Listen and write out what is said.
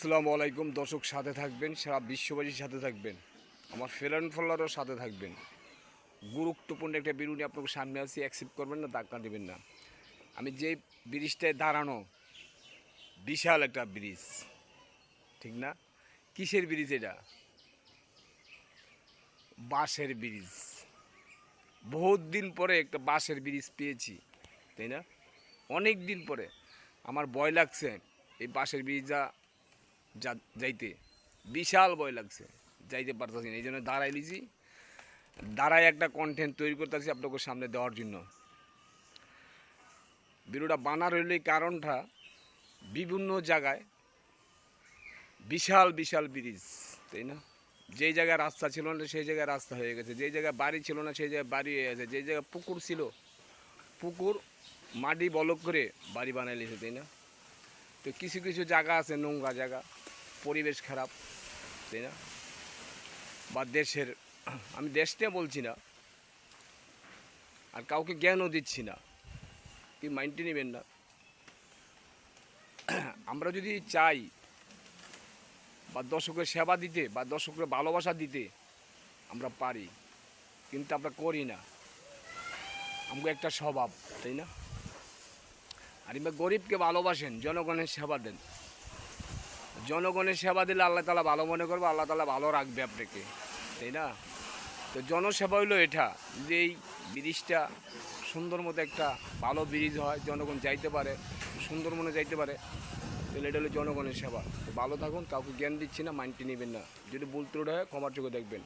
আসসালামু আলাইকুম দর্শক, সাথে থাকবেন, সারা বিশ্ববাসীর সাথে থাকবেন, আমার ফ্রেন্ড ফলোয়ারও সাথে থাকবেন। গুরুত্বপূর্ণ একটা ভিডিও নিয়ে আপনাকে সামনে আসি, অ্যাকসেপ্ট করবেন না, ধাক্কা দেবেন না। আমি যে ব্রিজটায় দাঁড়ানো, বিশাল একটা ব্রিজ, ঠিক না? কিসের ব্রিজ এটা? বাঁশের ব্রিজ। বহুত দিন পরে একটা বাঁশের ব্রিজ পেয়েছি, তাই না? অনেক দিন পরে আমার ভয় লাগছে এই বাঁশের ব্রিজটা যাইতে, বিশাল ভয় লাগছে, যাইতে পারতেছি না। এই জন্য দাঁড়াই লিছি, দাঁড়ায় একটা কন্টেন্ট তৈরি করতেছি আপনাদের সামনে দেওয়ার জন্য। ভিডিওটা বানার হইলে কারণটা, বিভিন্ন জায়গায় বিশাল বিশাল ব্রিজ, তাই না? যেই জায়গায় রাস্তা ছিল না সেই জায়গায় রাস্তা হয়ে গেছে, যেই জায়গায় বাড়ি ছিল না সেই জায়গায় বাড়ি হয়ে গেছে, যেই জায়গায় পুকুর ছিল পুকুর মাটি বলক করে বাড়ি বানাই লিছে, তাই না? তো কিছু কিছু জায়গা আছে নোংরা জায়গা, পরিবেশ খারাপ, তাই না? বা দেশের, আমি দেশটা বলছি না আর কাউকে জ্ঞানও দিচ্ছি না, কি মাইন্ডে নেবেন না। আমরা যদি চাই বা দর্শকের সেবা দিতে বা দর্শকের ভালোবাসা দিতে আমরা পারি, কিন্তু আমরা করি না। আমাকে একটা স্বভাব, তাই না? আর এবার গরিবকে ভালোবাসেন, জনগণের সেবা দেন। জনগণের সেবা দিলে আল্লাহ তালা ভালো মনে করবে, আল্লাহ তালা ভালো রাখবে আপনাকে, তাই না? তো জনসেবা হইলো এটা, যে এই ব্রিজটা সুন্দর মতো একটা ভালো ব্রিজ হয়, জনগণ যাইতে পারে, সুন্দর মনে যাইতে পারে, তাহলে এটা হলো জনগণের সেবা। তো ভালো থাকুন, কাউকে জ্ঞান দিচ্ছি না, মাইন্ডটি নেবেন না। যদি ভুল ত্রুটি হয় ক্ষমার চোখে দেখবেন।